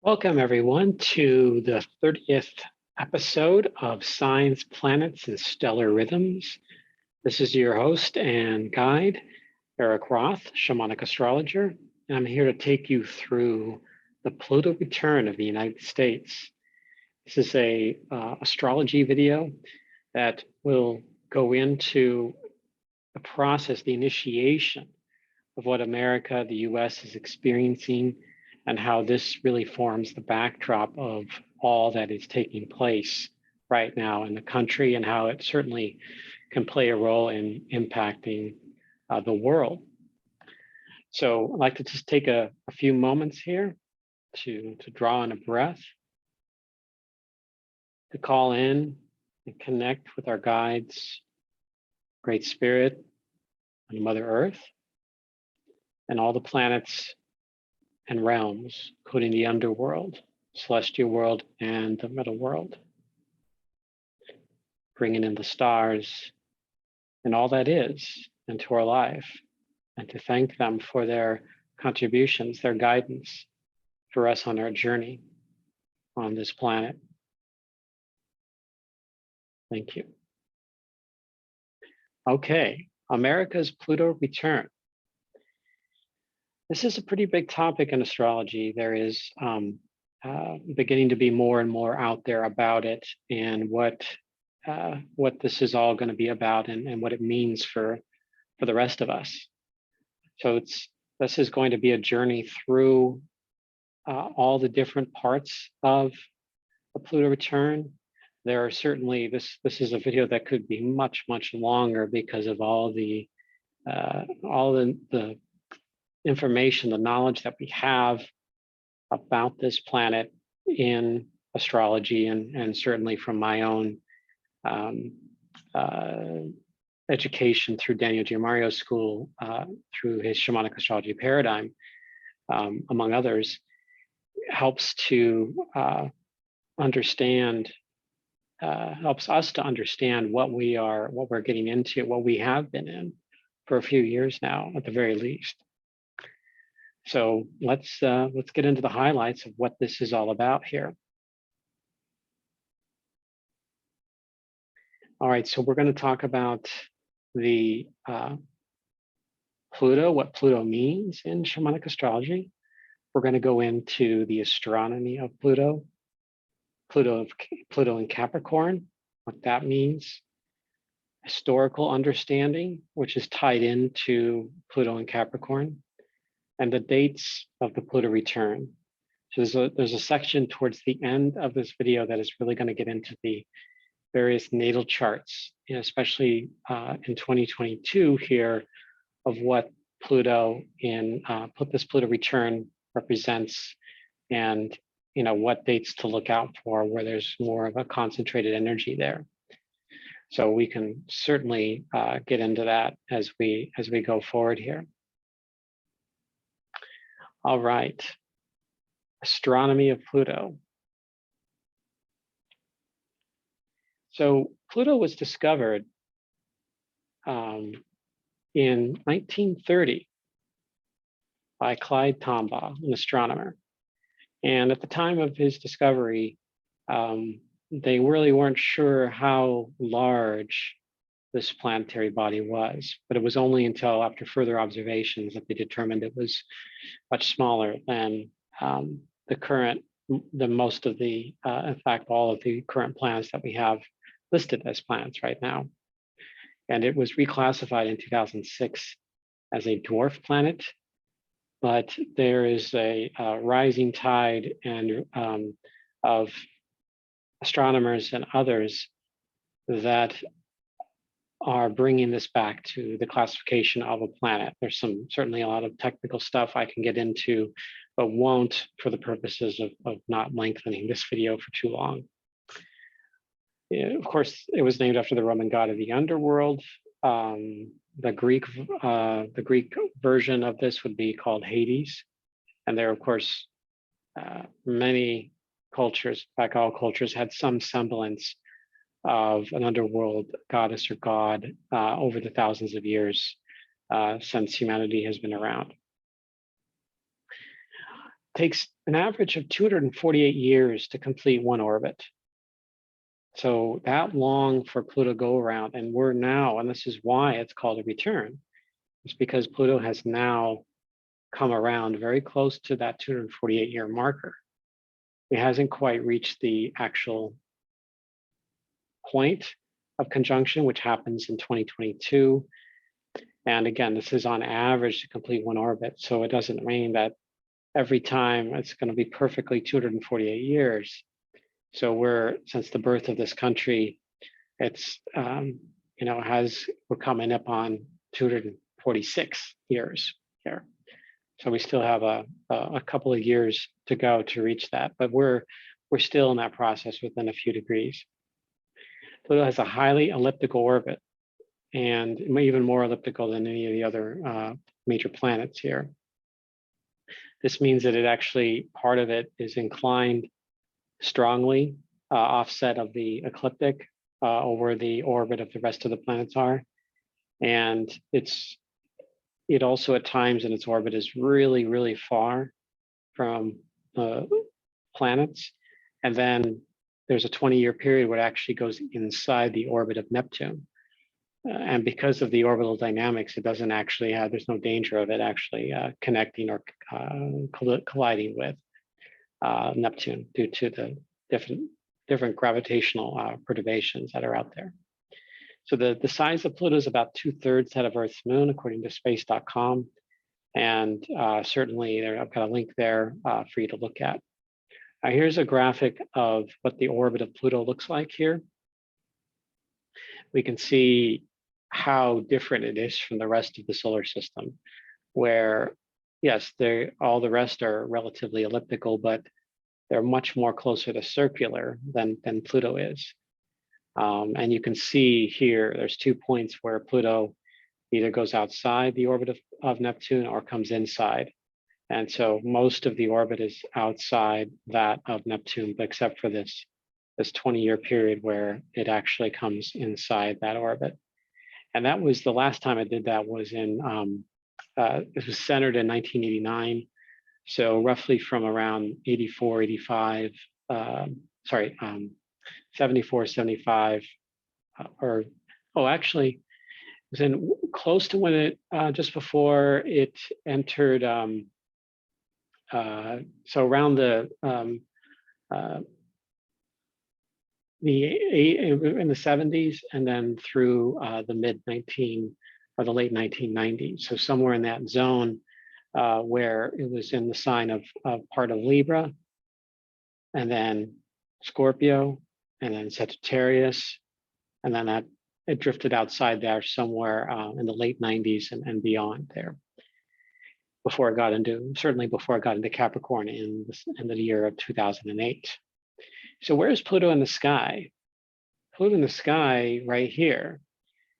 Welcome, everyone, to the 30th episode of Signs, Planets, and Stellar Rhythms. This is your host and guide, Erik Roth, Shamanic Astrologer, and I'm here to take you through the Pluto Return of the United States. This is a astrology video that will go into the process, the initiation of what America, the US, is experiencing, and how this really forms the backdrop of all that is taking place right now in the country, and how it certainly can play a role in impacting the world. So I'd like to just take a few moments here to draw in a breath, to call in and connect with our guides, Great Spirit, and Mother Earth, and all the planets and realms, including the underworld, celestial world, and the middle world. Bringing in the stars and all that is into our life, and to thank them for their contributions, their guidance for us on our journey on this planet. Thank you. Okay, America's Pluto return. This is a pretty big topic in astrology. There is beginning to be more and more out there about it, and what this is all going to be about, and what it means for the rest of us. So this is going to be a journey through all the different parts of the Pluto return. There are certainly, this is a video that could be much longer because of all the information, the knowledge that we have about this planet in astrology, and certainly from my own education through Daniel Giamario's school, through his Shamanic Astrology paradigm, among others, helps to understand, helps us to understand what we're getting into, what we have been in for a few years now, at the very least. So let's get into the highlights of what this is all about here. All right, so we're going to talk about the Pluto, what Pluto means in Shamanic astrology. We're going to go into the astronomy of Pluto, Pluto in Capricorn, what that means, historical understanding, which is tied into Pluto in Capricorn, and the dates of the Pluto return. So there's a section towards the end of this video that is really going to get into the various natal charts, especially in 2022 here, of what Pluto in this Pluto return represents, and what dates to look out for where there's more of a concentrated energy there. So we can certainly get into that as we go forward here. All right, astronomy of Pluto. So Pluto was discovered in 1930 by Clyde Tombaugh, an astronomer. And at the time of his discovery, they really weren't sure how large this planetary body was, but it was only until after further observations that they determined it was much smaller than most of the, in fact, all of the current planets that we have listed as planets right now. And it was reclassified in 2006 as a dwarf planet, but there is a rising tide of astronomers and others that are bringing this back to the classification of a planet. There's certainly a lot of technical stuff I can get into, but won't for the purposes of not lengthening this video for too long. Of course, it was named after the Roman god of the underworld. The Greek version of this would be called Hades. And there, of course, many cultures, in fact, all cultures had some semblance of an underworld goddess or god over the thousands of years since humanity has been around. takes an average of 248 years to complete one orbit. So that long for Pluto go around, and we're now, and this is why it's called a return, it's because Pluto has now come around very close to that 248-year marker. It hasn't quite reached the actual point of conjunction, which happens in 2022. And again, this is on average to complete one orbit. So it doesn't mean that every time it's going to be perfectly 248 years. So since the birth of this country, it's, we're coming up on 246 years here. So we still have a couple of years to go to reach that, but we're still in that process within a few degrees. Pluto has a highly elliptical orbit, and even more elliptical than any of the other major planets here. This means that it actually, part of it is inclined strongly offset of the ecliptic over the orbit of the rest of the planets are. And it also at times in its orbit is really, really far from the planets. And then there's a 20-year period where it actually goes inside the orbit of Neptune. And because of the orbital dynamics, it doesn't actually have, there's no danger of it actually connecting or colliding with Neptune due to the different gravitational perturbations that are out there. So the size of Pluto is about 2/3 that of Earth's moon, according to space.com. And certainly I've got a link there for you to look at. Here's a graphic of what the orbit of Pluto looks like here. We can see how different it is from the rest of the solar system, where yes, all the rest are relatively elliptical, but they're much more closer to circular than Pluto is. And you can see here, there's 2 points where Pluto either goes outside the orbit of Neptune or comes inside. And so most of the orbit is outside that of Neptune, but except for this 20-year period where it actually comes inside that orbit. And that was the last time I did that was in, it was centered in 1989. So roughly from around 84, 85, 74, 75, actually, it was in close to when it, just before it entered, so around in the 70s and then through the the late 1990s. So somewhere in that zone where it was in the sign of part of Libra, and then Scorpio, and then Sagittarius, and then it drifted outside there somewhere in the late 90s and beyond there. Before I got into Capricorn in the year of 2008. So where's Pluto in the sky? Pluto in the sky right here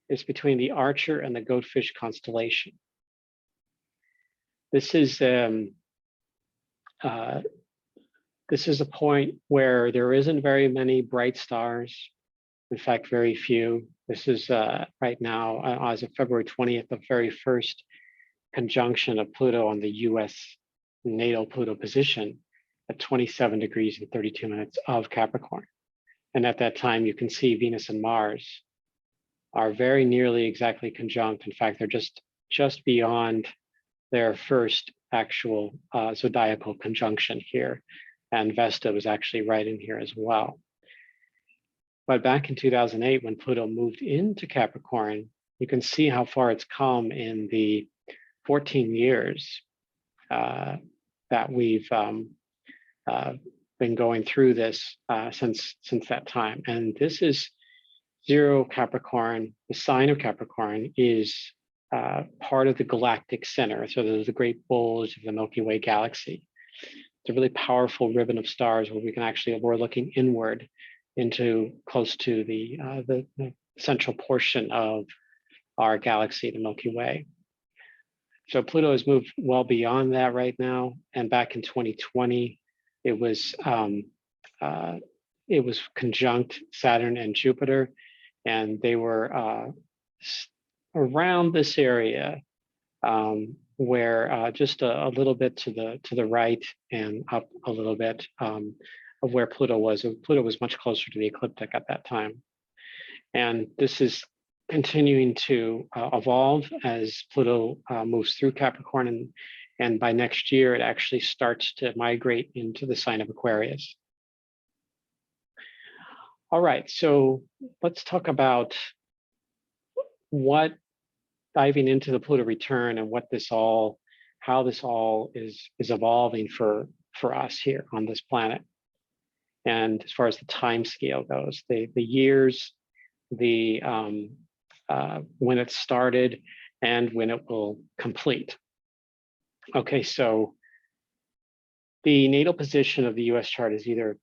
is between the Archer and the Goatfish constellation. This is a point where there isn't very many bright stars. In fact, very few. This is right now, as of February 20th, the very first conjunction of Pluto on the US natal Pluto position at 27 degrees and 32 minutes of Capricorn. And at that time, you can see Venus and Mars are very nearly exactly conjunct. In fact, they're just beyond their first actual zodiacal conjunction here. And Vesta was actually right in here as well. But back in 2008, when Pluto moved into Capricorn, you can see how far it's come in the 14 years that we've been going through this since that time. And this is 0 Capricorn. The sign of Capricorn is part of the galactic center. So there's the great bulge of the Milky Way galaxy. It's a really powerful ribbon of stars where we're looking inward into close to the central portion of our galaxy, the Milky Way. So Pluto has moved well beyond that right now. And back in 2020, it was conjunct Saturn and Jupiter, and they were around this area where just a little bit to the right and up a little bit of where Pluto was. Pluto was much closer to the ecliptic at that time. And this is continuing to evolve as Pluto moves through Capricorn, and by next year, it actually starts to migrate into the sign of Aquarius. All right, so let's talk about diving into the Pluto return and how this all is evolving for us here on this planet. And as far as the time scale goes, the years, when it started, and when it will complete. Okay, so the natal position of the US chart is either,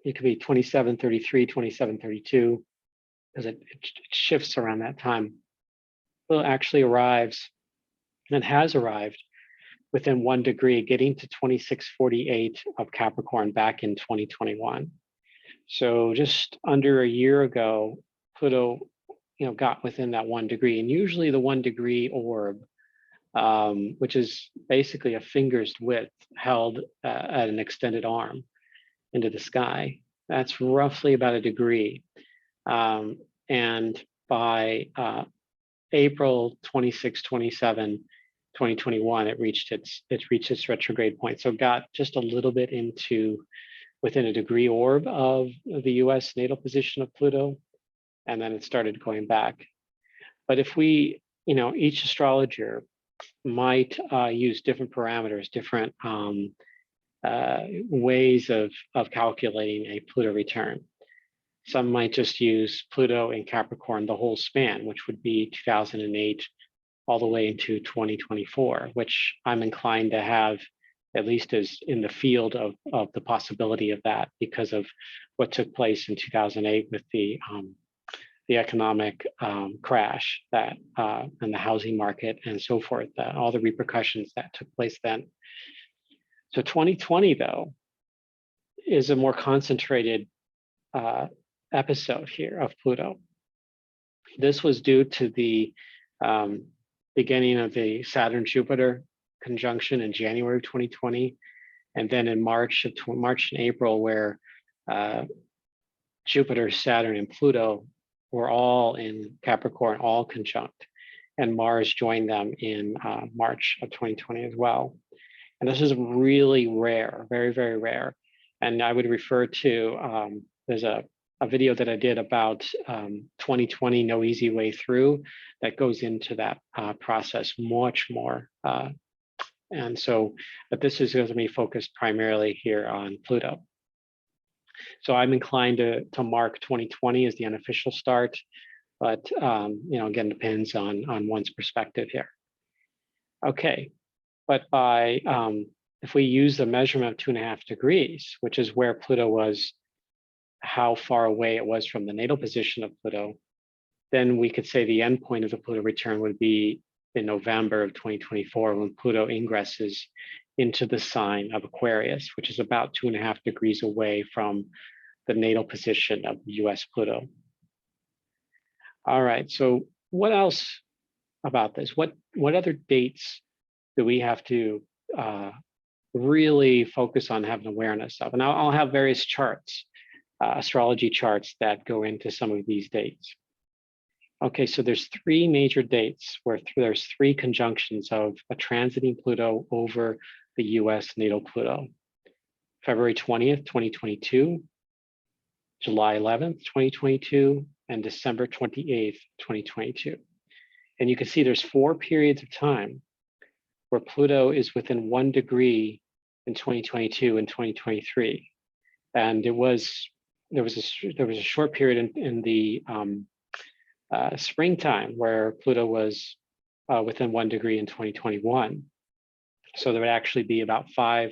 it could be 2733, 2732, because it shifts around that time. Well, it actually arrives, and it has arrived within 1 degree, getting to 2648 of Capricorn back in 2021. So just under a year ago, Pluto, got within that 1 degree, and usually the 1 degree orb, which is basically a finger's width held at an extended arm into the sky. That's roughly about a degree. And by April 26, 27, 2021, it reached its retrograde point. So it got just a little bit into within a degree orb of the US natal position of Pluto, and then it started going back. But if we, each astrologer might use different parameters, different ways of calculating a Pluto return. Some might just use Pluto in Capricorn the whole span, which would be 2008 all the way into 2024, which I'm inclined to have at least as in the field of the possibility of that, because of what took place in 2008 with the economic crash and the housing market and so forth, all the repercussions that took place then. So 2020, though, is a more concentrated episode here of Pluto. This was due to the beginning of the Saturn-Jupiter conjunction in January of 2020, and then in March and April, where Jupiter, Saturn, and Pluto were all in Capricorn, all conjunct, and Mars joined them in March of 2020 as well. And this is really rare, very, very rare. And I would refer to, there's a video that I did about 2020, No Easy Way Through, that goes into that process much more. And so, but this is going to be focused primarily here on Pluto. So I'm inclined to mark 2020 as the unofficial start, but again, depends on one's perspective here. Okay, but by if we use the measurement of 2.5 degrees, which is where Pluto was, how far away it was from the natal position of Pluto, then we could say the end point of the Pluto return would be in November of 2024, when Pluto ingresses into the sign of Aquarius, which is about 2.5 degrees away from the natal position of US Pluto. All right, so what else about this? What other dates do we have to really focus on having awareness of? And I'll have various charts, astrology charts that go into some of these dates. Okay, so there's 3 major dates where there's 3 conjunctions of a transiting Pluto over the US natal Pluto. February 20th, 2022, July 11th, 2022, and December 28th, 2022. And you can see there's 4 periods of time where Pluto is within 1 degree in 2022 and 2023. And there was a short period in the springtime where Pluto was within 1 degree in 2021. So there would actually be about 5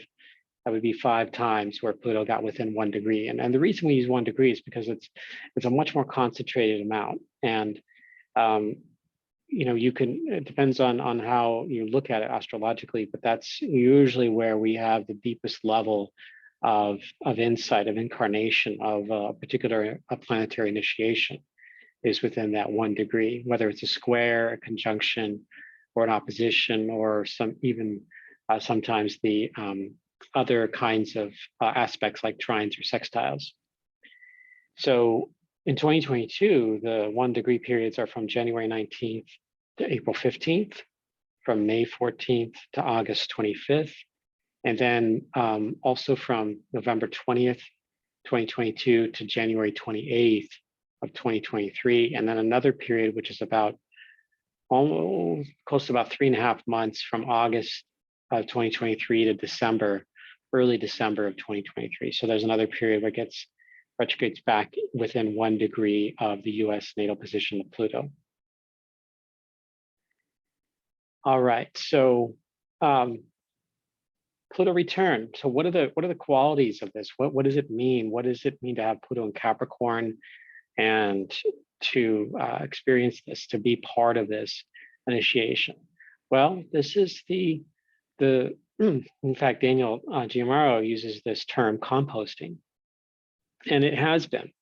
times where Pluto got within 1 degree. And the reason we use 1 degree is because it's a much more concentrated amount. And it depends on how you look at it astrologically, but that's usually where we have the deepest level of insight, of incarnation, of a particular planetary initiation, is within that 1 degree, whether it's a square, a conjunction, or an opposition, or even sometimes the other kinds of aspects like trines or sextiles. So in 2022, the 1 degree periods are from January 19th to April 15th, from May 14th to August 25th, and then also from November 20th, 2022 to January 28th of 2023, and then another period which is about almost close to about 3.5 months from August of 2023 to December, early December of 2023. So there's another period where it gets retrogrades back within 1 degree of the US natal position of Pluto. All right, so Pluto return. So what are the qualities of this? What does it mean? What does it mean to have Pluto in Capricorn and to experience this, to be part of this initiation? Well, this is the in fact, Daniel Giamaro uses this term composting, and it has been.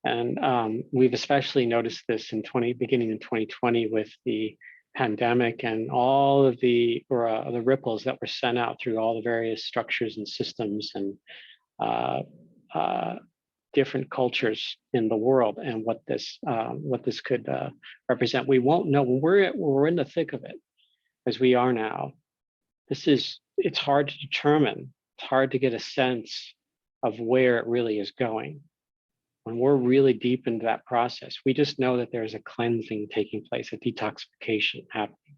And we've especially noticed this beginning in 2020 with the pandemic and all of the ripples that were sent out through all the various structures and systems and different cultures in the world, and what this could represent. We won't know when we're in the thick of it, as we are now. It's hard to determine. It's hard to get a sense of where it really is going. When we're really deep into that process, we just know that there's a cleansing taking place, a detoxification happening.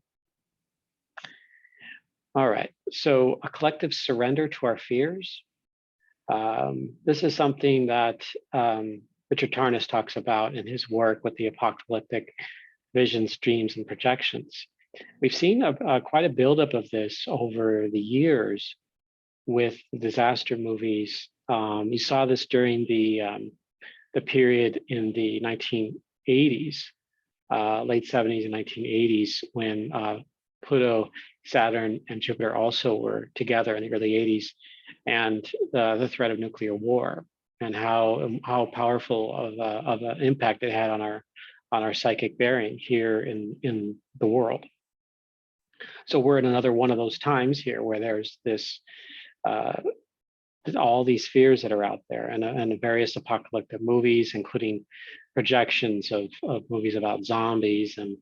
All right, so a collective surrender to our fears. This is something that Richard Tarnas talks about in his work with the apocalyptic visions, dreams, and projections. We've seen quite a buildup of this over the years with disaster movies. You saw this during the period in the 1980s, late 70s and 1980s, when Pluto, Saturn, and Jupiter also were together in the early 80s, and the threat of nuclear war, and how powerful of an impact it had on our psychic bearing here in the world. So we're in another one of those times here where there's this all these fears that are out there, and various apocalyptic movies, including projections of movies about zombies and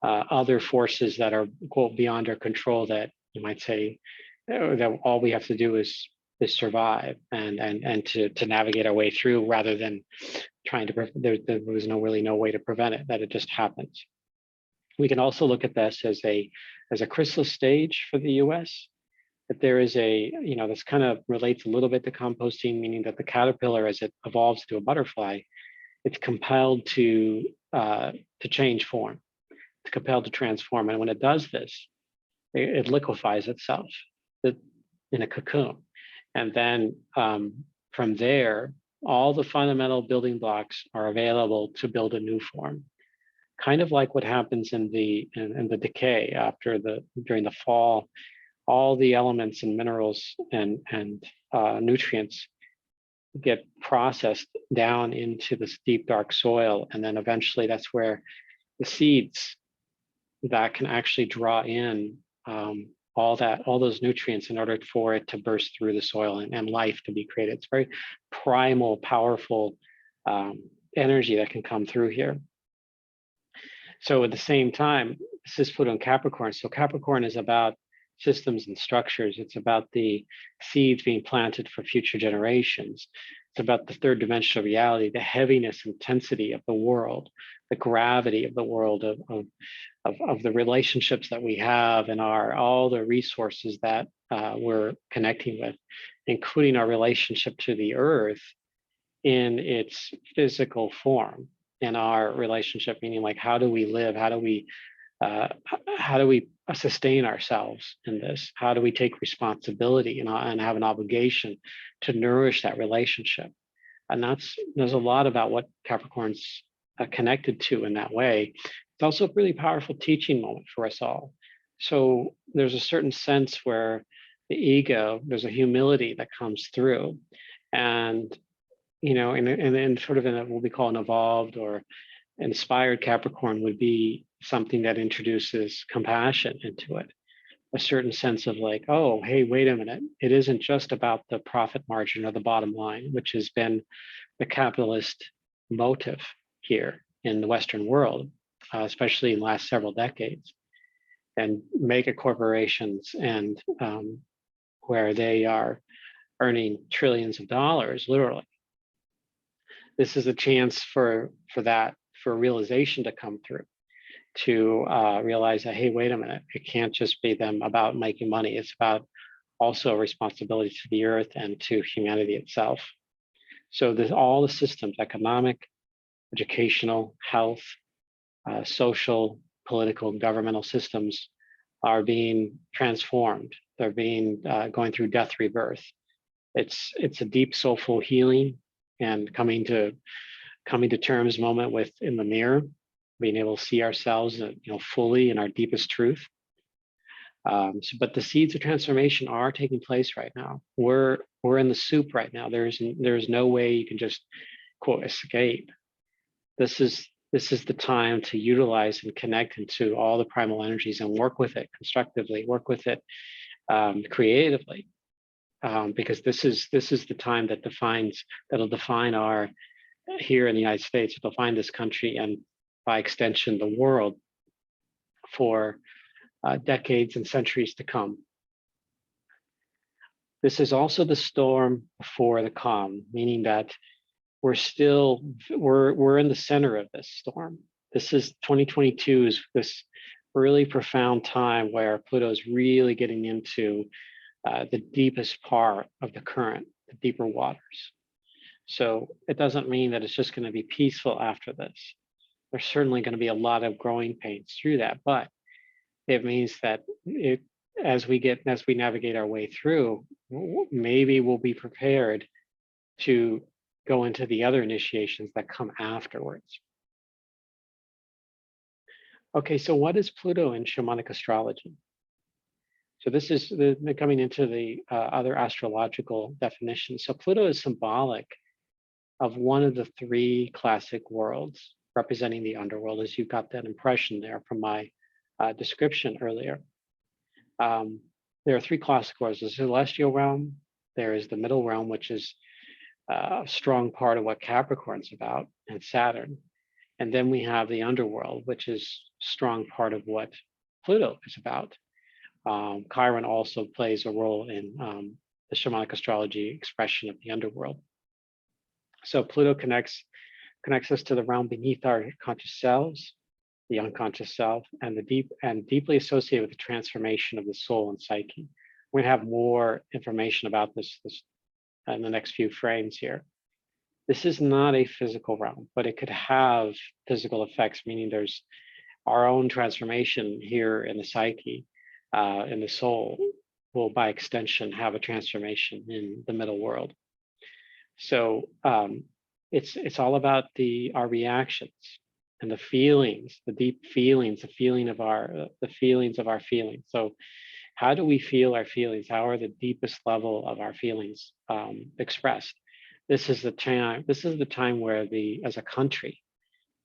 other forces that are, quote, beyond our control, that you might say that all we have to do is survive and to navigate our way through, rather than trying to there was really no way to prevent it, that it just happens. We can also look at this as a chrysalis stage for the US. That there is this kind of relates a little bit to composting, meaning that the caterpillar, as it evolves to a butterfly, it's compelled to change form. It's compelled to transform, and when it does this, it liquefies itself in a cocoon, and then from there, all the fundamental building blocks are available to build a new form. Kind of like what happens in the decay during the fall. All the elements and minerals and nutrients get processed down into this deep, dark soil. And then eventually that's where the seeds that can actually draw in all those nutrients in order for it to burst through the soil and life to be created. It's very primal, powerful energy that can come through here. So at the same time, this is Pluto in Capricorn. So Capricorn is about systems and structures. It's about the seeds being planted for future generations. It's about the third dimension of reality, the heaviness, intensity of the world, the gravity of the world, of the relationships that we have, and all the resources that we're connecting with, including our relationship to the earth in its physical form, in our relationship, meaning like, how do we live? How do we sustain ourselves in this? How do we take responsibility and have an obligation to nourish that relationship? And there's a lot about what Capricorn's connected to in that way. It's also a really powerful teaching moment for us all. So there's a certain sense where the ego, there's a humility that comes through, and in sort of in what we call an evolved or inspired Capricorn would be something that introduces compassion into it, a certain sense of like, oh, hey, wait a minute. It isn't just about the profit margin or the bottom line, which has been the capitalist motive here in the Western world, especially in the last several decades, and mega corporations and where they are earning trillions of dollars, literally. This is a chance for realization to come through, to realize that, hey, wait a minute, it can't just be them about making money. It's about also responsibility to the earth and to humanity itself. So there's all the systems, economic, educational, health, social, political, governmental systems are being transformed. They're being going through death rebirth. It's a deep soulful healing and coming to terms moment with in the mirror, being able to see ourselves fully in our deepest truth. But the seeds of transformation are taking place right now. We're in the soup right now. There's no way you can just quote escape. This is the time to utilize and connect into all the primal energies and work with it constructively, work with it creatively, because this is the time that'll define our here in the United States, it'll define this country and by extension the world for decades and centuries to come. This is also the storm before the calm, meaning that we're in the center of this storm. This is 2022 is this really profound time where Pluto is really getting into the deepest part of the current, the deeper waters. So it doesn't mean that it's just going to be peaceful after this. There's certainly going to be a lot of growing pains through that, but it means that as we navigate our way through, maybe we'll be prepared to go into the other initiations that come afterwards. Okay, so what is Pluto in shamanic astrology? So this is coming into the other astrological definitions. So Pluto is symbolic of one of the three classic worlds representing the underworld, as you got that impression there from my description earlier. There are three classic worlds: the celestial realm, there is the middle realm, which is a strong part of what Capricorn's about, and Saturn. And then we have the underworld, which is a strong part of what Pluto is about. Chiron also plays a role in the shamanic astrology expression of the underworld. So Pluto connects us to the realm beneath our conscious selves, the unconscious self, and deeply associated with the transformation of the soul and psyche. We're going to have more information about this in the next few frames here. This is not a physical realm, but it could have physical effects, meaning there's our own transformation here in the psyche, in the soul, will by extension have a transformation in the middle world. So it's all about our reactions and the feelings, the deep feelings, the feelings of our feelings. So how do we feel our feelings? How are the deepest level of our feelings expressed? This is the time where as a country,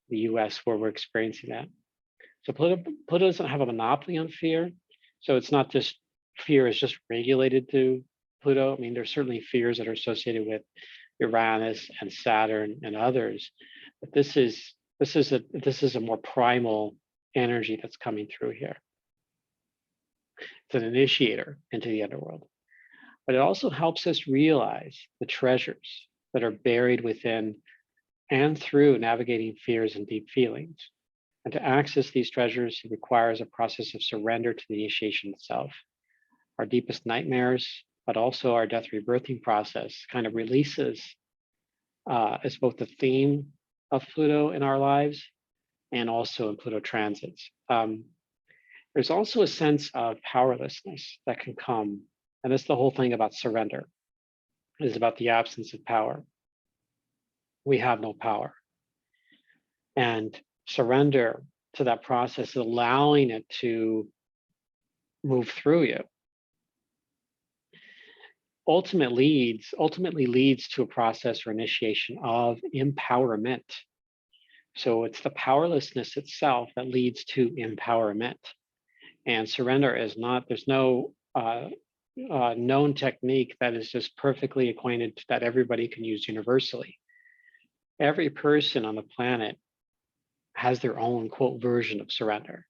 the US, where we're experiencing that. So Pluto doesn't have a monopoly on fear. So it's not just fear is just regulated to Pluto. I mean, there's certainly fears that are associated with Uranus and Saturn and others, but this is a more primal energy that's coming through here. It's an initiator into the underworld, but it also helps us realize the treasures that are buried within and through navigating fears and deep feelings. And to access these treasures, it requires a process of surrender to the initiation itself. Our deepest nightmares, but also our death rebirthing process kind of releases as both the theme of Pluto in our lives and also in Pluto transits. There's also a sense of powerlessness that can come. And that's the whole thing about surrender. It is about the absence of power. We have no power. And surrender to that process, allowing it to move through you, ultimately leads to a process or initiation of empowerment. So it's the powerlessness itself that leads to empowerment. And surrender is not, there's no known technique that is just perfectly acquainted that everybody can use universally. Every person on the planet has their own quote version of surrender.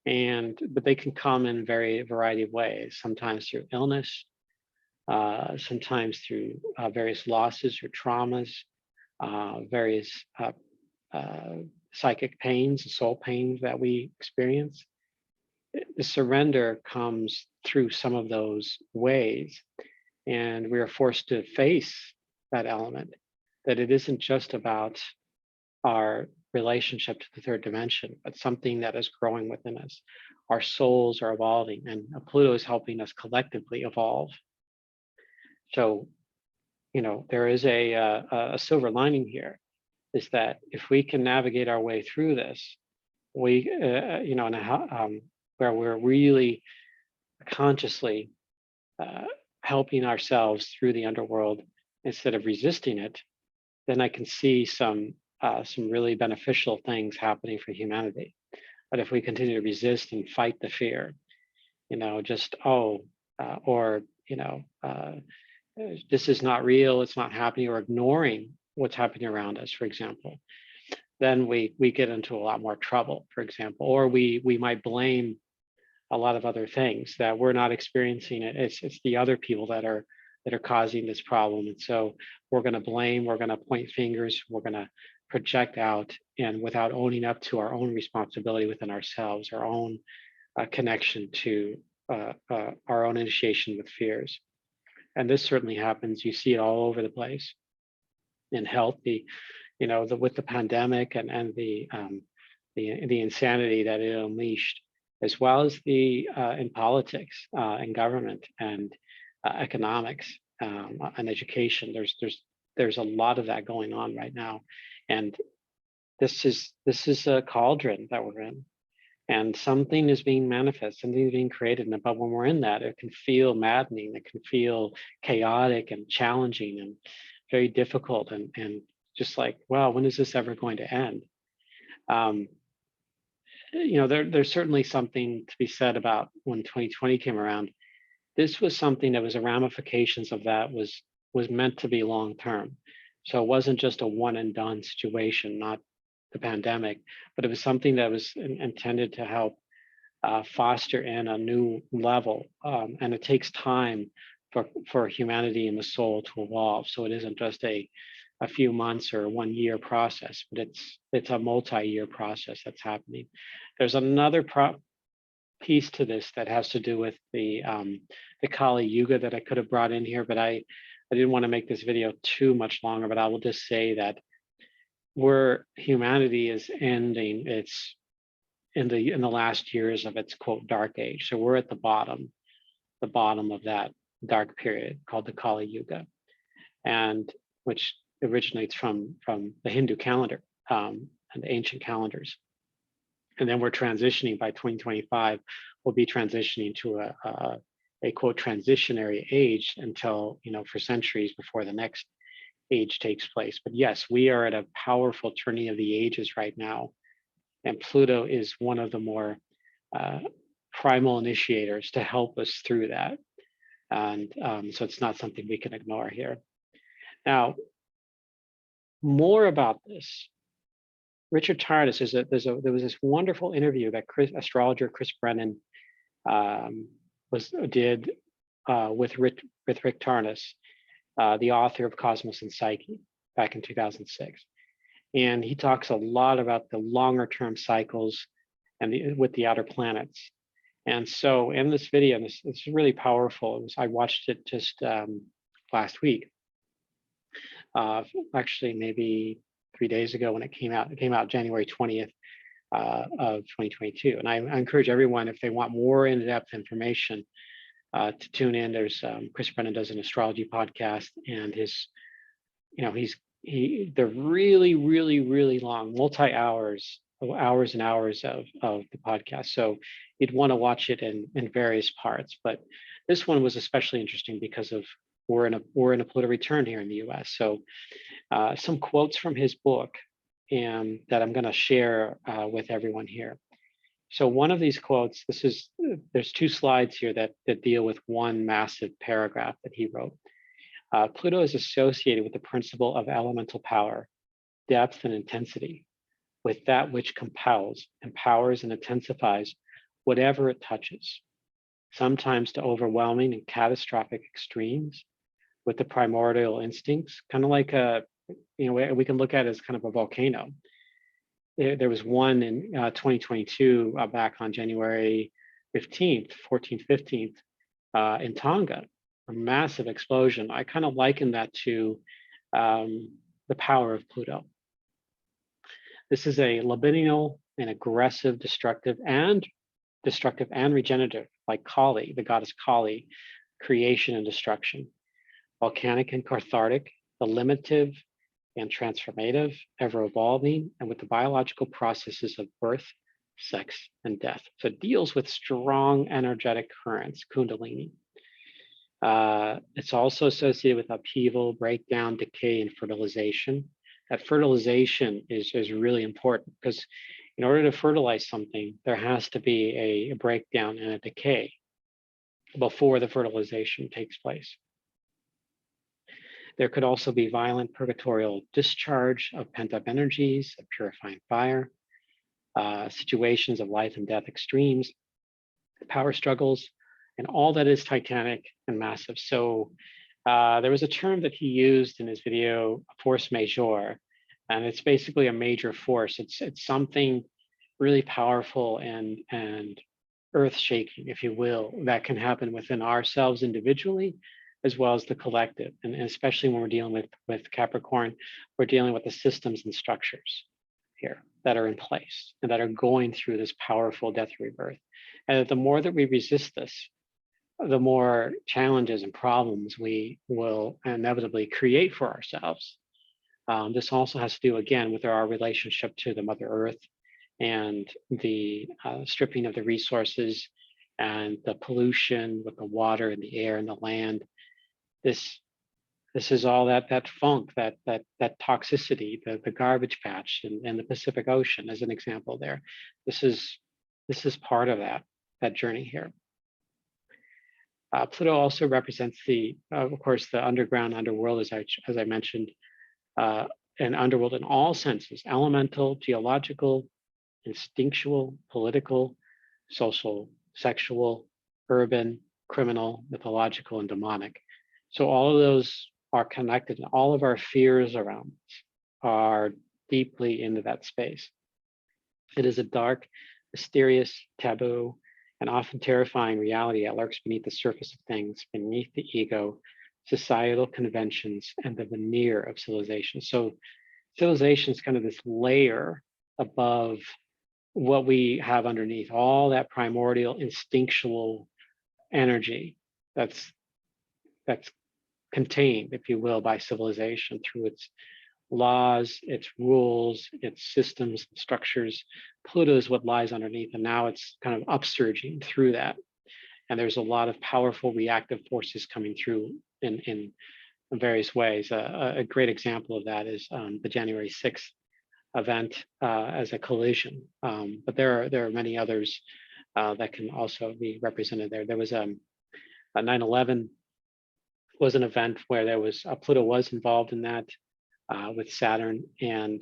But they can come in very variety of ways, sometimes through illness, sometimes through various losses or traumas, various psychic pains and soul pains that we experience. The surrender comes through some of those ways, and we are forced to face that element, that it isn't just about our relationship to the third dimension, but something that is growing within us. Our souls are evolving, and Pluto is helping us collectively evolve. So, there is a silver lining here, is that if we can navigate our way through this, we, where we're really consciously helping ourselves through the underworld instead of resisting it, then I can see some really beneficial things happening for humanity. But if we continue to resist and fight the fear, this is not real, it's not happening, or ignoring what's happening around us, for example, then we get into a lot more trouble, for example, or we might blame a lot of other things that we're not experiencing it. It's the other people that are causing this problem. And so we're going to blame, we're going to point fingers, we're going to project out, and without owning up to our own responsibility within ourselves, our own connection to our own initiation with fears. And this certainly happens. You see it all over the place in health, with the pandemic and the insanity that it unleashed, as well as in politics and government and economics and education. There's a lot of that going on right now, and this is a cauldron that we're in, and something is being manifest, something is being created. But when we're in that, it can feel maddening, it can feel chaotic and challenging and very difficult, and just like, wow, when is this ever going to end? There's certainly something to be said about when 2020 came around. This was something that was the ramifications of that was meant to be long term. So it wasn't just a one and done situation, not the pandemic, but it was something that was intended to help foster in a new level. And it takes time for humanity and the soul to evolve. So it isn't just a few months or 1 year process, but it's a multi-year process that's happening. There's another piece to this that has to do with the Kali Yuga that I could have brought in here, but I didn't want to make this video too much longer. But I will just say that where humanity is ending, it's in the last years of its quote dark age. So we're at the bottom of that dark period called the Kali Yuga, and which originates from the Hindu calendar and the ancient calendars. And then we're transitioning by 2025. We'll be transitioning to a quote transitionary age until, for centuries before the next age takes place. But yes, we are at a powerful turning of the ages right now. And Pluto is one of the more primal initiators to help us through that. And so it's not something we can ignore here. Now, more about this. Richard Tarnas there was this wonderful interview that astrologer Chris Brennan did with Rick Tarnas, the author of Cosmos and Psyche, back in 2006, and he talks a lot about the longer term cycles and with the outer planets. And so in this video, and it's really powerful. I watched it just last week, actually maybe 3 days ago when it came out. It came out January 20th of 2022. And I encourage everyone, if they want more in-depth information, to tune in. There's Chris Brennan does an astrology podcast, and they're really, really, really long, hours and hours of the podcast. So you'd want to watch it in various parts. But this one was especially interesting because of we're in a Pluto return here in the US. So some quotes from his book and that I'm going to share with everyone here. So one of these quotes, there's two slides here that deal with one massive paragraph that he wrote. Pluto is associated with the principle of elemental power, depth, and intensity, with that which compels, empowers, and intensifies whatever it touches, sometimes to overwhelming and catastrophic extremes, with the primordial instincts, kind of like we can look at it as kind of a volcano. There was one in 2022 back on January 15th, 14th, 15th in Tonga, a massive explosion. I kind of liken that to the power of Pluto. This is a libidinal and aggressive, destructive and regenerative, like Kali, the goddess Kali, creation and destruction. Volcanic and cathartic, the limitive and transformative, ever evolving, and with the biological processes of birth, sex, and death. So it deals with strong energetic currents, Kundalini. It's also associated with upheaval, breakdown, decay, and fertilization. That fertilization is really important because in order to fertilize something, there has to be a breakdown and a decay before the fertilization takes place. There could also be violent purgatorial discharge of pent-up energies, of purifying fire, situations of life and death extremes, power struggles, and all that is titanic and massive. So there was a term that he used in his video, force majeure, and it's basically a major force. It's something really powerful and earth-shaking, if you will, that can happen within ourselves individually, as well as the collective. And especially when we're dealing with Capricorn, we're dealing with the systems and structures here that are in place and that are going through this powerful death rebirth. And the more that we resist this, the more challenges and problems we will inevitably create for ourselves. This also has to do, again, with our relationship to the Mother Earth and the stripping of the resources and the pollution with the water and the air and the land. This is all that funk, that toxicity, the garbage patch in the Pacific Ocean, as an example. There, this is part of that journey here. Pluto also represents of course, the underworld, as I mentioned, an underworld in all senses: elemental, geological, instinctual, political, social, sexual, urban, criminal, mythological, and demonic. So all of those are connected, and all of our fears around are deeply into that space. It is a dark, mysterious, taboo, and often terrifying reality that lurks beneath the surface of things, beneath the ego, societal conventions, and the veneer of civilization. So civilization is kind of this layer above what we have underneath, all that primordial, instinctual energy that's contained, if you will, by civilization through its laws, its rules, its systems, structures. Pluto is what lies underneath, and now it's kind of upsurging through that. And there's a lot of powerful reactive forces coming through in various ways. A great example of that is the January 6th event as a collision. But there are many others that can also be represented there. There was a 9/11 was an event where there was Pluto was involved in that with Saturn, and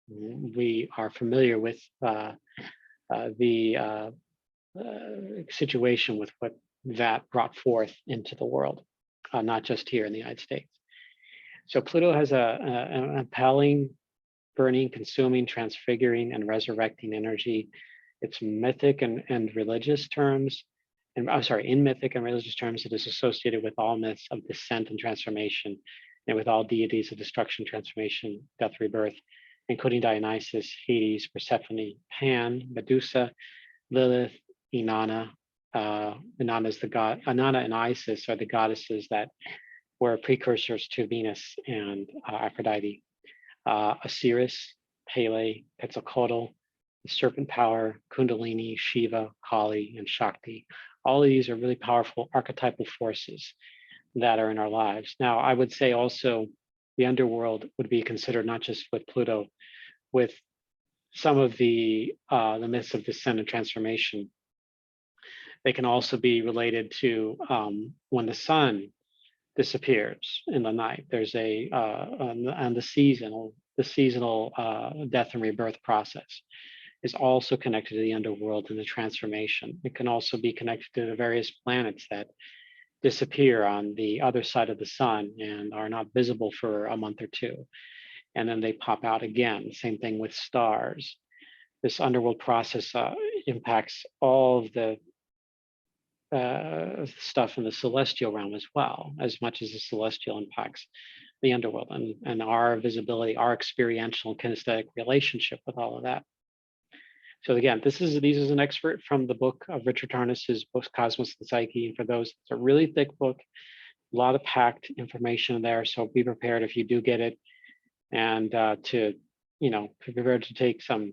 we are familiar with the situation with what that brought forth into the world, not just here in the United States. So Pluto has an impelling, burning, consuming, transfiguring, and resurrecting energy. It's mythic and religious terms. And I'm sorry, in mythic and religious terms, it is associated with all myths of descent and transformation, and with all deities of destruction, transformation, death, rebirth, including Dionysus, Hades, Persephone, Pan, Medusa, Lilith, Inanna. Inanna is the god. Inanna and Isis are the goddesses that were precursors to Venus and Aphrodite. Osiris, Pele, Quetzalcoatl, the serpent power, Kundalini, Shiva, Kali, and Shakti. All of these are really powerful archetypal forces that are in our lives. Now, I would say also the underworld would be considered not just with Pluto, with some of the myths of descent and transformation. They can also be related to when the sun disappears in the night. There's a and the seasonal death and rebirth process is also connected to the underworld and the transformation. It can also be connected to the various planets that disappear on the other side of the sun and are not visible for a month or two, and then they pop out again. Same thing with stars. This underworld process impacts all of the stuff in the celestial realm as well, as much as the celestial impacts the underworld, and our visibility, our experiential and kinesthetic relationship with all of that. So again, this is an expert from the book of Richard Tarnas's book, Cosmos and Psyche. And for those, it's a really thick book, a lot of packed information there. So be prepared if you do get it, and to be prepared to take some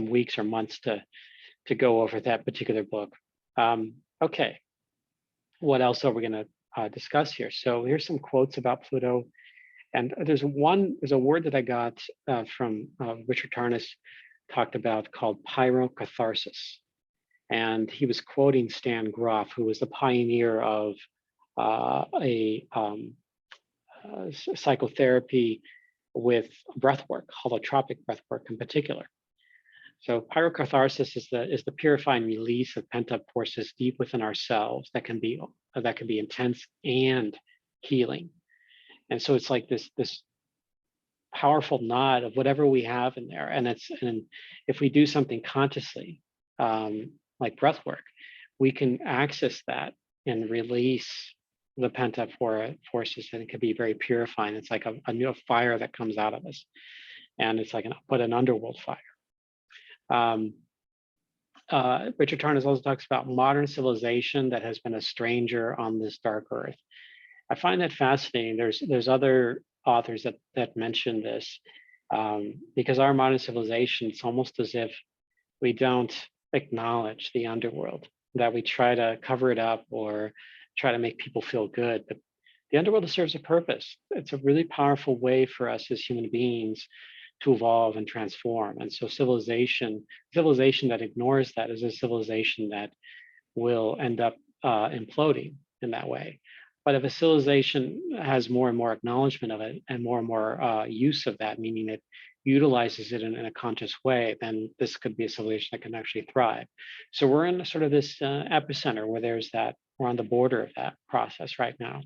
weeks or months to go over that particular book. Okay, what else are we going to discuss here? So here's some quotes about Pluto, and there's a word that I got from Richard Tarnas, talked about, called pyrocatharsis, and he was quoting Stan Grof, who was the pioneer of psychotherapy with breathwork, holotropic breathwork in particular. So pyrocatharsis is the purifying release of pent-up forces deep within ourselves that can be intense and healing. And so it's like this powerful nod of whatever we have in there, and if we do something consciously, like breath work, we can access that and release the pent-up forces, and it can be very purifying. It's like a new fire that comes out of us, and it's like an underworld fire. Richard Tarnas also talks about modern civilization that has been a stranger on this dark earth. I find that fascinating. There's other authors that mention this, because our modern civilization, it's almost as if we don't acknowledge the underworld, that we try to cover it up or try to make people feel good. But the underworld serves a purpose. It's a really powerful way for us as human beings to evolve and transform. And so civilization that ignores that is a civilization that will end up imploding in that way. But if a civilization has more and more acknowledgement of it and more use of that, meaning it utilizes it in a conscious way, then this could be a civilization that can actually thrive. So we're in sort of this epicenter where we're on the border of that process right now.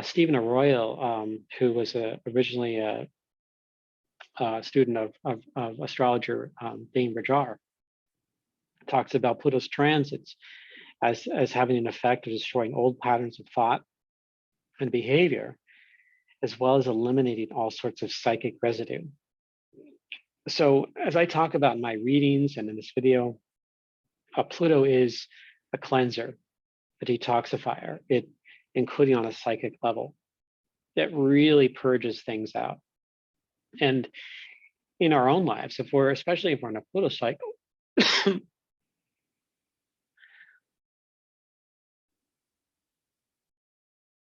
Stephen Arroyo, who was originally a student of astrologer Dane Rajar, talks about Pluto's transits as having an effect of destroying old patterns of thought and behavior, as well as eliminating all sorts of psychic residue. So as I talk about in my readings and in this video, Pluto is a cleanser, a detoxifier, including on a psychic level, that really purges things out. And in our own lives, especially if we're in a Pluto cycle,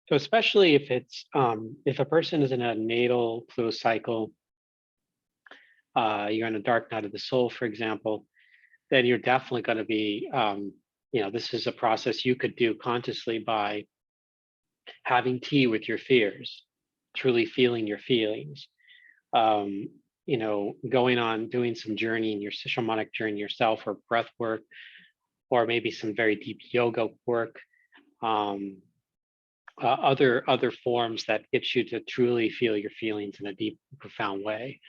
so especially if a person is in a natal Pluto cycle, you're in a dark night of the soul, for example, then you're definitely going to be, this is a process you could do consciously by having tea with your fears, truly feeling your feelings, going on, doing some journey in your shamanic journey yourself, or breath work, or maybe some very deep yoga work, other forms that get you to truly feel your feelings in a deep, profound way.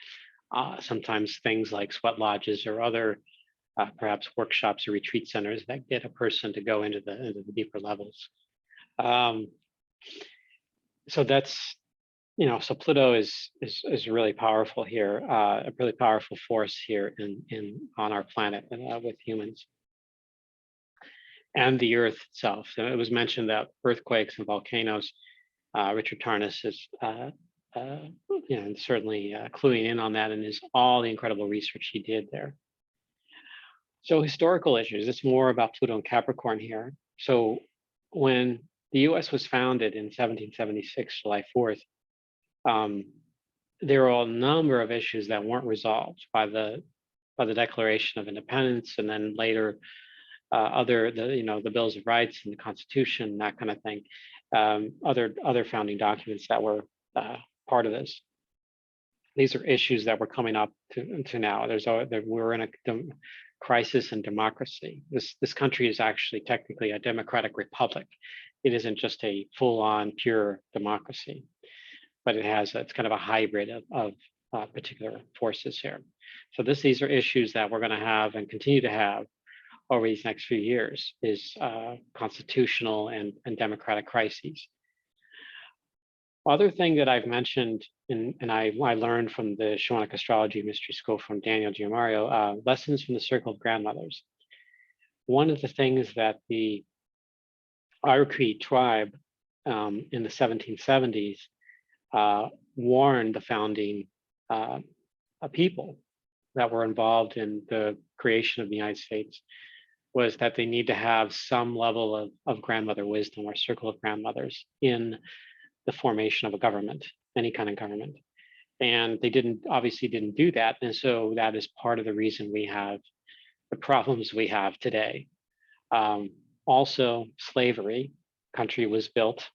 Sometimes things like sweat lodges or other perhaps workshops or retreat centers that get a person to go into the deeper levels. So that's, so Pluto is really powerful here, a really powerful force here on our planet and with humans and the Earth itself. So it was mentioned that earthquakes and volcanoes. Richard Tarnas is certainly cluing in on that, and is all the incredible research he did there. So historical issues, it's more about Pluto and Capricorn here. So when the US was founded in 1776, July 4th, there are a number of issues that weren't resolved by the Declaration of Independence, and then later the Bills of Rights and the Constitution, that kind of thing. Other founding documents that were part of this. These are issues that we're coming up to now. We're in a crisis in democracy. This country is actually technically a democratic republic. It isn't just a full-on pure democracy, but it's kind of a hybrid of particular forces here. So these are issues that we're going to have and continue to have over these next few years, is constitutional and democratic crises. Other thing that I've mentioned, and I learned from the Shamanic Astrology Mystery School from Daniel Giamario, lessons from the Circle of Grandmothers. One of the things that the Iroquois tribe in the 1770s warned the founding people that were involved in the creation of the United States, was that they need to have some level of grandmother wisdom or circle of grandmothers in the formation of a government, any kind of government. And they obviously didn't do that. And so that is part of the reason we have the problems we have today. Also, slavery. Country was built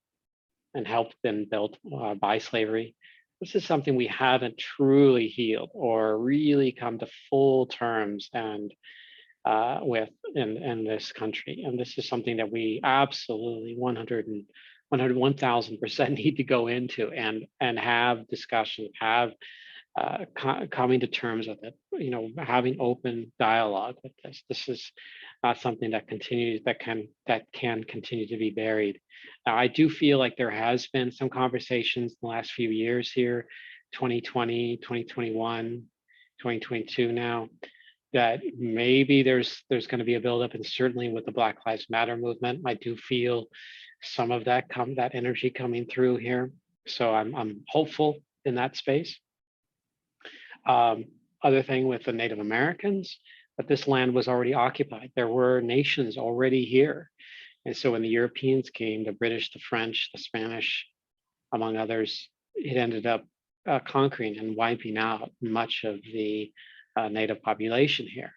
and helped been built by slavery. This is something we haven't truly healed or really come to full terms and with in this country. And this is something that we absolutely 1,000% need to go into and have discussion, have coming to terms with it, having open dialogue with this. This is not something that can continue to be buried. Now, I do feel like there has been some conversations in the last few years here, 2020, 2021, 2022 now, that maybe there's going to be a buildup, and certainly with the Black Lives Matter movement, I do feel some of that energy coming through here. So I'm hopeful in that space. Other thing with the Native Americans, but this land was already occupied. There were nations already here. And so when the Europeans came, the British, the French, the Spanish, among others, it ended up conquering and wiping out much of the native population here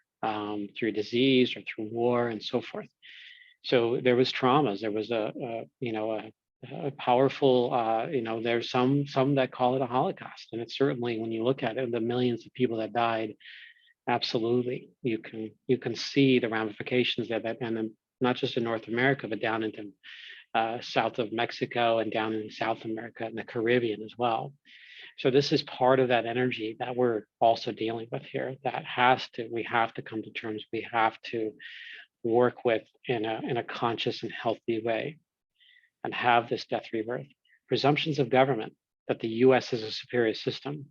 through disease or through war and so forth. So there was traumas. There was a powerful, there's some that call it a Holocaust, and it's certainly, when you look at it, the millions of people that died, absolutely, you can see the ramifications of that, and then not just in North America, but down into south of Mexico and down in South America and the Caribbean as well. So this is part of that energy that we're also dealing with here. We have to come to terms. We have to work with in a conscious and healthy way, and have this death rebirth. Presumptions of government, that the US is a superior system.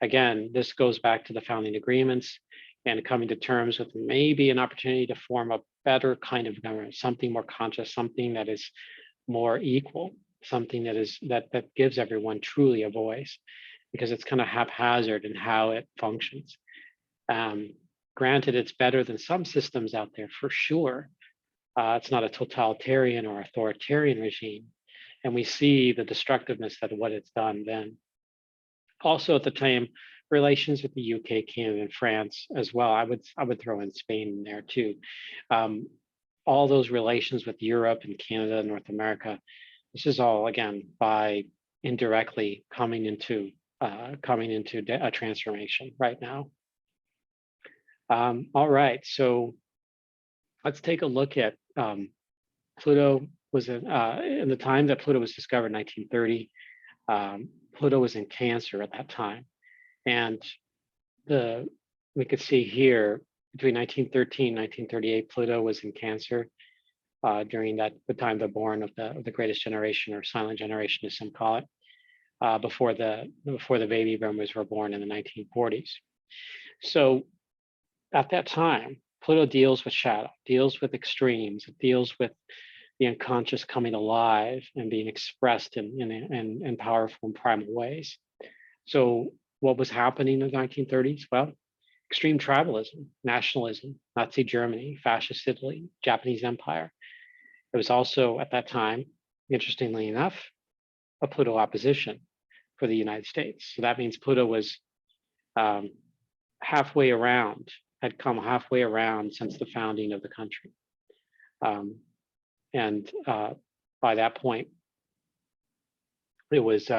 Again, this goes back to the founding agreements and coming to terms with maybe an opportunity to form a better kind of government, something more conscious, something that is more equal, something that gives everyone truly a voice, because it's kind of haphazard in how it functions. Granted, it's better than some systems out there for sure. It's not a totalitarian or authoritarian regime, and we see the destructiveness of what it's done then. Also, at the time, relations with the UK, Canada, and France as well. I would throw in Spain in there too. All those relations with Europe and Canada, North America. This is all, again, by indirectly coming into a transformation right now. All right, so let's take a look at Pluto. Was in the time that Pluto was discovered, 1930. Pluto was in Cancer at that time, and we could see here between 1913 and 1938, Pluto was in Cancer during the time the born of the greatest generation, or silent generation, as some call it, before the baby boomers were born in the 1940s. So at that time, Pluto deals with shadow, deals with extremes, it deals with the unconscious coming alive and being expressed in powerful and primal ways. So what was happening in the 1930s? Well, extreme tribalism, nationalism, Nazi Germany, fascist Italy, Japanese Empire. It was also, at that time, interestingly enough, a Pluto opposition. for the United States. So that means Pluto was um, halfway around, had come halfway around since the founding of the country. And by that point, it was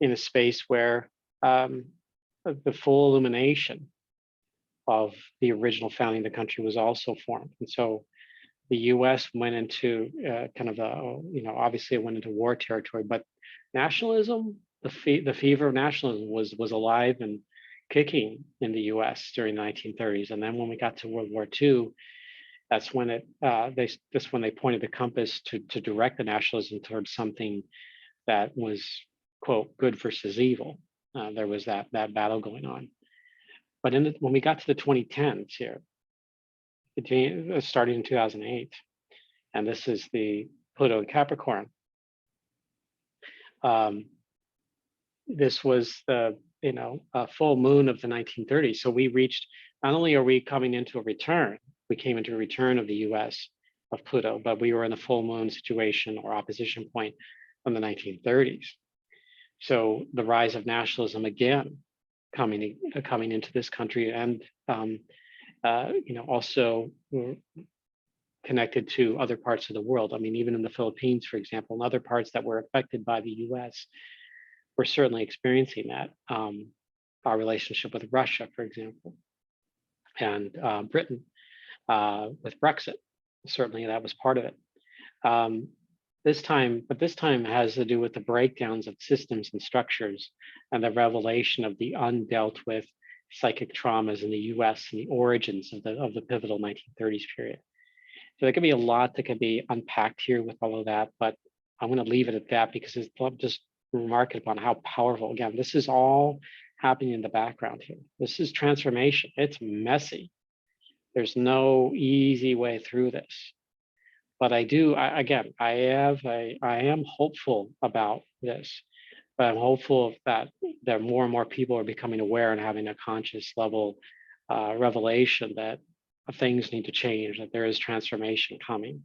in a space where the full illumination of the original founding of the country was also formed. And so the US went into kind of obviously it went into war territory, but nationalism, the fever of nationalism was alive and kicking in the US during the 1930s. And then when we got to World War II, that's when they pointed the compass to direct the nationalism towards something that was, quote, good versus evil. There was that battle going on. But when we got to the 2010s here, starting in 2008, and this is the Pluto in Capricorn. This was the full moon of the 1930s. So we reached, not only are we coming into a return, we came into a return of the US of Pluto, but we were in a full moon situation or opposition point from the 1930s. So the rise of nationalism again coming into this country, and also connected to other parts of the world. I mean, even in the Philippines, for example, and other parts that were affected by the US, we're certainly experiencing that. Our relationship with Russia, for example, and Britain with Brexit, certainly that was part of it. This time has to do with the breakdowns of systems and structures and the revelation of the undealt with psychic traumas in the US and the origins of the pivotal 1930s period. So there could be a lot that could be unpacked here with all of that, but I'm going to leave it at that because it's just remark upon how powerful, again, this is all happening in the background here. This is transformation. It's messy. There's no easy way through this. But I am hopeful about this, but I'm hopeful that more and more people are becoming aware and having a conscious level revelation that things need to change, that there is transformation coming.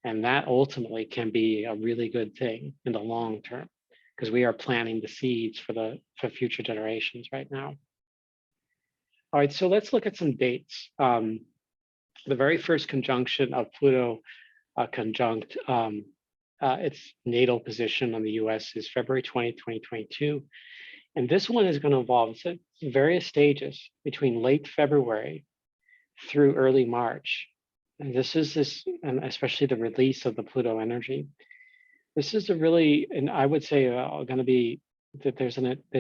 And that ultimately can be a really good thing in the long term, because we are planting the seeds for future generations right now. All right, so let's look at some dates. The very first conjunction of Pluto conjunct its natal position on the US is February 20, 2022. And this one is going to involve various stages between late February through early March. And and especially the release of the Pluto energy. This is and I would say going to be that there's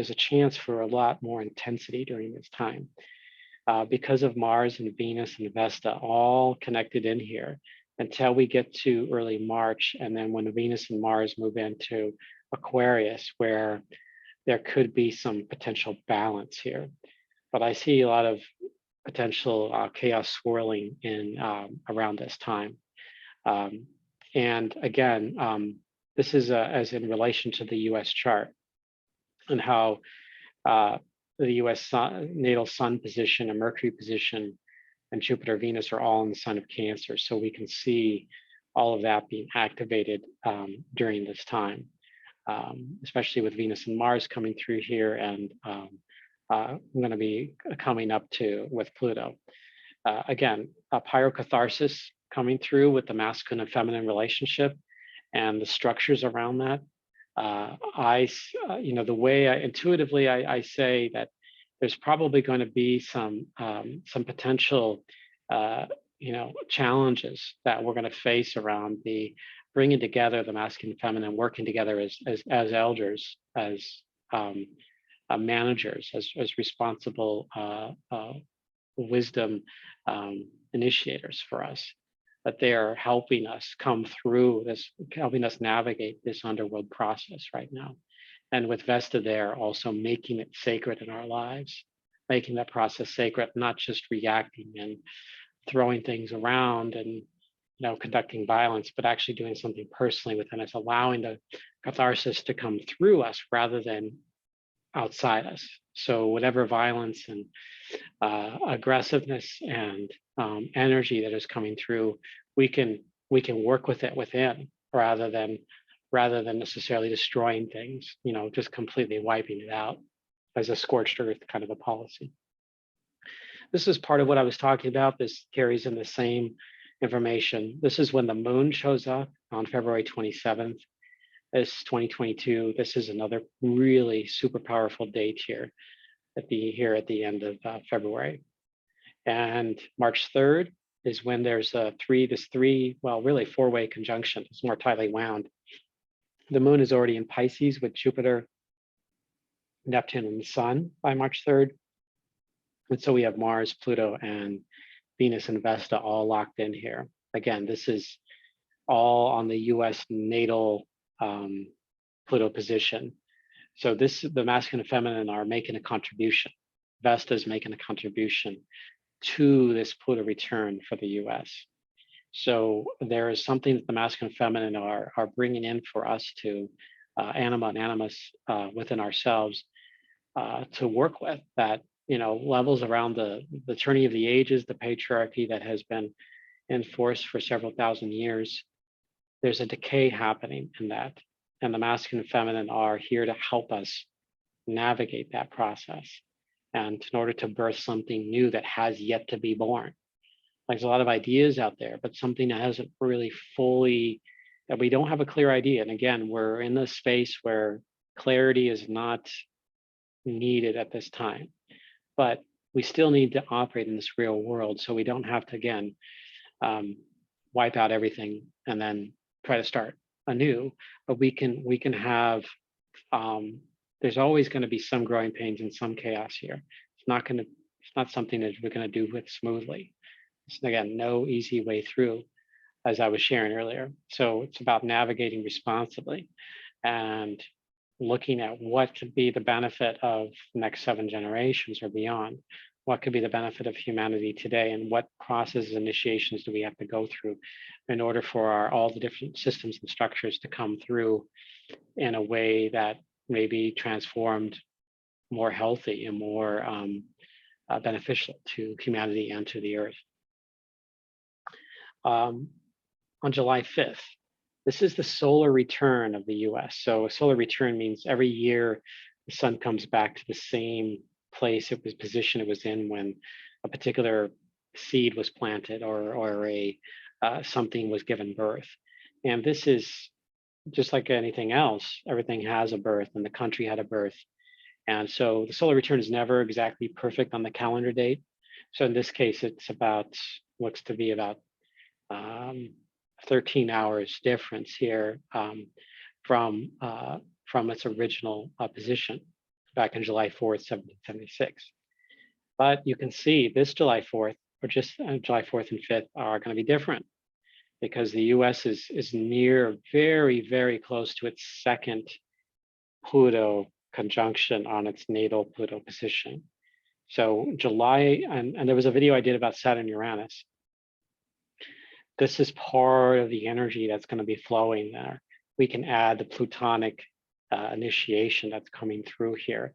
a chance for a lot more intensity during this time because of Mars and Venus and Vesta all connected in here until we get to early March. And then when Venus and Mars move into Aquarius, where there could be some potential balance here. But I see a lot of potential chaos swirling in around this time. And again, this is as in relation to the US chart and how the US natal sun position and Mercury position and Jupiter, Venus are all in the sign of Cancer. So we can see all of that being activated during this time, especially with Venus and Mars coming through here, and I'm going to be coming up with Pluto. Again, a pyrocatharsis coming through with the masculine and feminine relationship and the structures around that. The way intuitively I say that there's probably going to be some potential challenges that we're going to face around the bringing together the masculine and feminine, working together as elders, as managers, as responsible wisdom initiators for us, that they are helping us come through this, helping us navigate this underworld process right now. And with Vesta there, also making it sacred in our lives, making that process sacred, not just reacting and throwing things around and conducting violence, but actually doing something personally within us, allowing the catharsis to come through us rather than outside us. So whatever violence and aggressiveness and energy that is coming through, we can work with it within rather than rather than necessarily destroying things, just completely wiping it out as a scorched earth kind of a policy. This is part of what I was talking about. This carries in the same information. This is when the moon shows up on February 27th. This 2022. This is another really super powerful date here at the end of February. And March 3rd is when there's really four-way conjunction. It's more tightly wound. The moon is already in Pisces with Jupiter, Neptune, and the Sun by March 3rd. And so we have Mars, Pluto, and Venus and Vesta all locked in here. Again, this is all on the US natal Pluto position. So the masculine and feminine are making a contribution. Vesta is making a contribution to this Pluto return for the US. So there is something that the masculine and feminine are bringing in for us to anima and animus within ourselves to work with, that levels around the turning of the ages, the patriarchy that has been enforced for several thousand years. There's a decay happening in that, and the masculine and feminine are here to help us navigate that process, and in order to birth something new that has yet to be born. There's a lot of ideas out there, but something that hasn't really fully, that we don't have a clear idea. And again, we're in this space where clarity is not needed at this time, but we still need to operate in this real world, so we don't have to, again, wipe out everything and then try to start anew. But we can have, there's always going to be some growing pains and some chaos here. It's not something that we're going to do with smoothly. It's, again, no easy way through, as I was sharing earlier. So it's about navigating responsibly and looking at what could be the benefit of the next 7 generations or beyond. What could be the benefit of humanity today, and what processes, initiations do we have to go through in order for all the different systems and structures to come through in a way that may be transformed, more healthy and more beneficial to humanity and to the earth. On July 5th, this is the solar return of the US. So a solar return means every year the sun comes back to the same place it was in when a particular seed was planted or something was given birth. And this is just like anything else. Everything has a birth, and the country had a birth. And so the solar return is never exactly perfect on the calendar date. So in this case, it's looks to be about 13 hours difference here from its original position back in July 4th, 1776. But you can see this July 4th, or just July 4th and 5th, are going to be different, because the US is near, very, very close to its second Pluto conjunction on its natal Pluto position. So July, and there was a video I did about Saturn Uranus. This is part of the energy that's going to be flowing there. We can add the Plutonic initiation that's coming through here,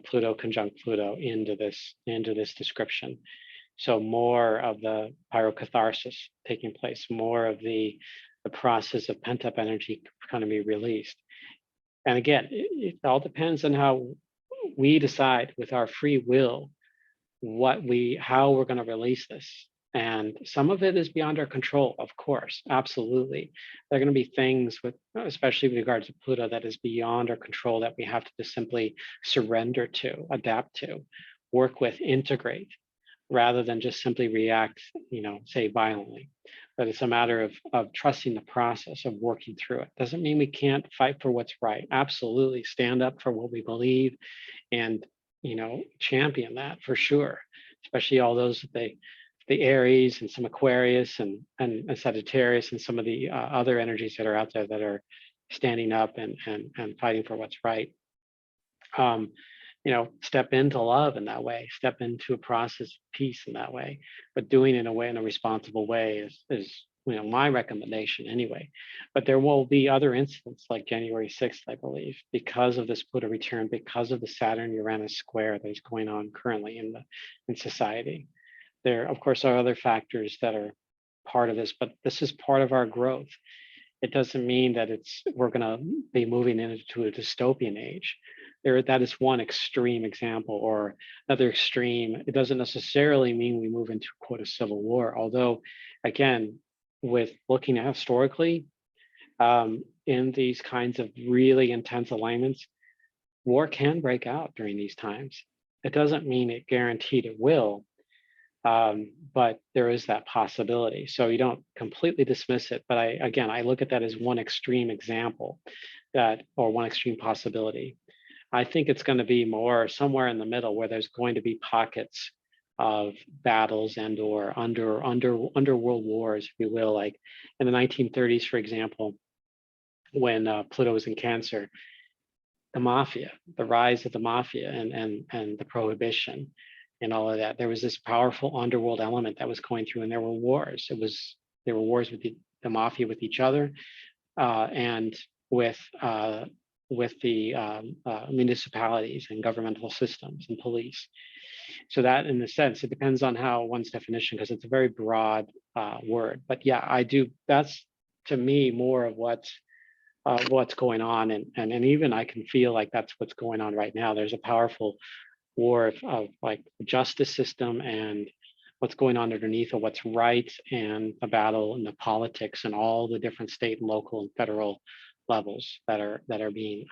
Pluto conjunct Pluto, into this description. So more of the pyrocatharsis taking place, more of the process of pent-up energy going to be released. And again, it all depends on how we decide with our free will how we're going to release this. And some of it is beyond our control, of course, absolutely. There are going to be things especially with regards to Pluto, that is beyond our control, that we have to just simply surrender to, adapt to, work with, integrate, rather than just simply react, say violently. But it's a matter of trusting the process of working through it. Doesn't mean we can't fight for what's right. Absolutely, stand up for what we believe and, champion that for sure, especially all those the Aries and some Aquarius and Sagittarius and some of the other energies that are out there that are standing up and fighting for what's right. Step into love in that way, step into a process of peace in that way, but doing it in a responsible way is my recommendation anyway. But there will be other incidents like January 6th, I believe, because of this Pluto return, because of the Saturn-Uranus square that is going on currently in society. There, of course, are other factors that are part of this, but this is part of our growth. it doesn't mean that we're going to be moving into a dystopian age. That is one extreme example, or another extreme. It doesn't necessarily mean we move into, quote, a civil war. Although, again, with looking at historically, in these kinds of really intense alignments, war can break out during these times. It doesn't mean it guaranteed it will, but there is that possibility. So you don't completely dismiss it. But I look at that as one extreme example, or one extreme possibility. I think it's going to be more somewhere in the middle, where there's going to be pockets of battles and/or underworld wars, if you will, like in the 1930s, for example, when Pluto was in Cancer, the mafia, the rise of the mafia, and the prohibition and all of that. There was this powerful underworld element that was going through, and there were wars. There were wars with the mafia, with each other, and with the municipalities and governmental systems and police. So that, in a sense, it depends on how one's definition, because it's a very broad word. But yeah, I do. That's, to me, more of what's going on, and even I can feel like that's what's going on right now. There's a powerful war of like the justice system and what's going on underneath of what's right, and the battle and the politics and all the different state and local and federal levels that are being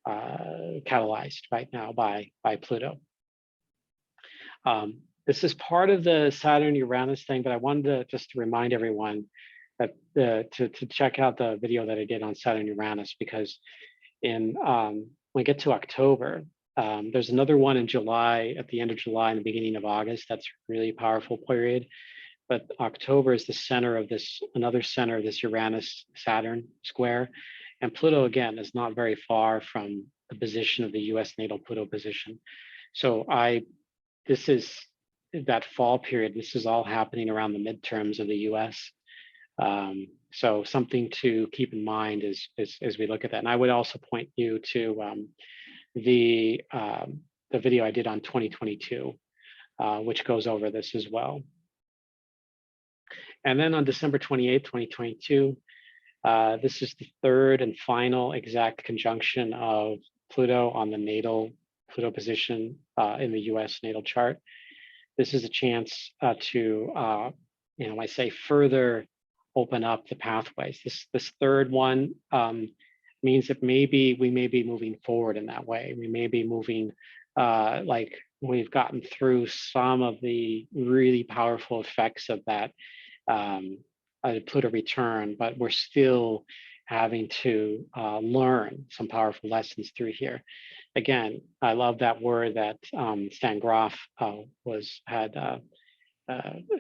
catalyzed right now by Pluto. This is part of the Saturn Uranus thing, but I wanted to just remind everyone that to check out the video that I did on Saturn Uranus, because when we get to October, there's another one in July, at the end of July and the beginning of August. That's a really powerful period. But October is another center of this Uranus Saturn square. And Pluto, again, is not very far from the position of the US natal Pluto position. So this is that fall period. This is all happening around the midterms of the US. So something to keep in mind as we look at that. And I would also point you to the video I did on 2022, which goes over this as well. And then on December 28th, 2022, this is the third and final exact conjunction of Pluto on the natal Pluto position in the US natal chart. This is a chance to, I say, further open up the pathways. This third one means that maybe we may be moving forward in that way. We may be moving, like we've gotten through some of the really powerful effects of that Pluto return, but we're still having to learn some powerful lessons through here. Again, I love that word that Stan Grof had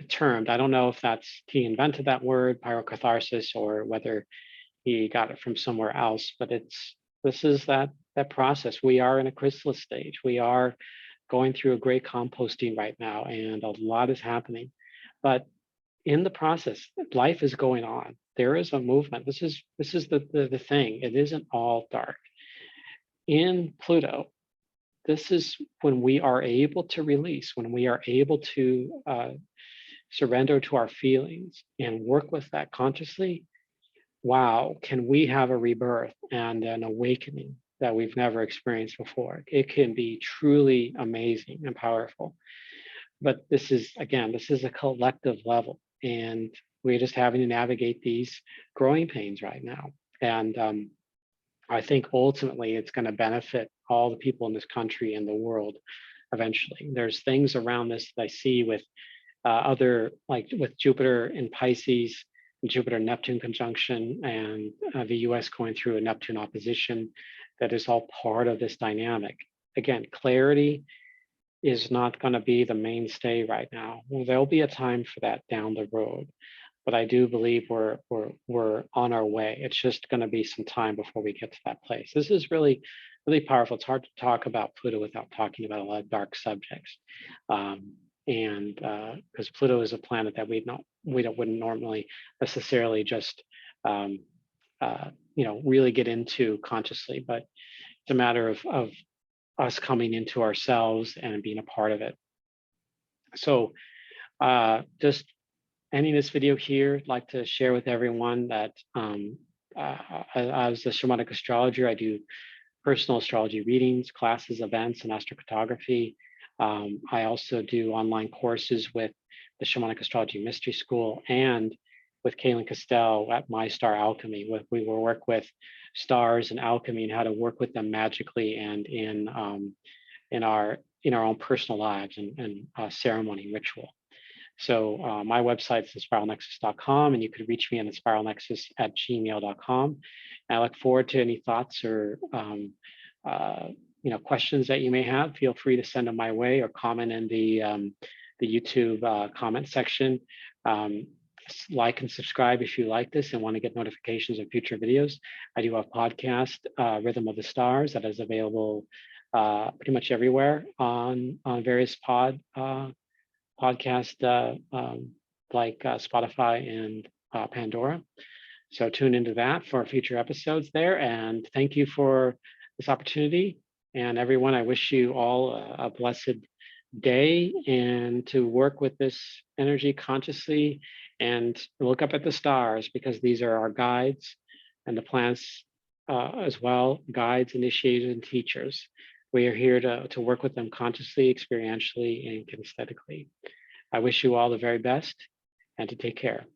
termed. I don't know if he invented that word, pyrocatharsis, or whether he got it from somewhere else, but this is that process. We are in a chrysalis stage. We are going through a great composting right now, and a lot is happening. But in the process, life is going on. There is a movement. This is the thing. It isn't all dark. In Pluto, this is when we are able to release, when we are able to surrender to our feelings and work with that consciously. Wow, can we have a rebirth and an awakening that we've never experienced before? It can be truly amazing and powerful. But this is a collective level, and we're just having to navigate these growing pains right now. And I think ultimately it's going to benefit all the people in this country and the world eventually. There's things around this that I see with like with Jupiter in Pisces, Jupiter-Neptune conjunction, and the US going through a Neptune opposition, that is all part of this dynamic. Again, clarity is not going to be the mainstay right now. Well, there'll be a time for that down the road, but I do believe we're on our way. It's just going to be some time before we get to that place. This is really, really powerful. It's hard to talk about Pluto without talking about a lot of dark subjects. And because Pluto is a planet that wouldn't normally necessarily just really get into consciously, but it's a matter of us coming into ourselves and being a part of it. So just ending this video here, I'd like to share with everyone that as a shamanic astrologer, I do personal astrology readings, classes, events, and astrocartography. I also do online courses with the Shamanic Astrology Mystery School and with Kaylin Castell at My Star Alchemy. We will work with stars and alchemy and how to work with them magically and in our own personal lives and ceremony and ritual. So my website is spiralnexus.com, and you could reach me on spiralnexus@gmail.com. And I look forward to any thoughts or questions that you may have. Feel free to send them my way or comment in the YouTube comment section. Like and subscribe if you like this and want to get notifications of future videos. I do have a podcast, Rhythm of the Stars, that is available pretty much everywhere on various podcast like Spotify and Pandora. So tune into that for future episodes there. And thank you for this opportunity. And everyone, I wish you all a blessed day and to work with this energy consciously and look up at the stars, because these are our guides, and the planets as well, guides, initiators, and teachers. We are here to work with them consciously, experientially, and kinesthetically. I wish you all the very best and to take care.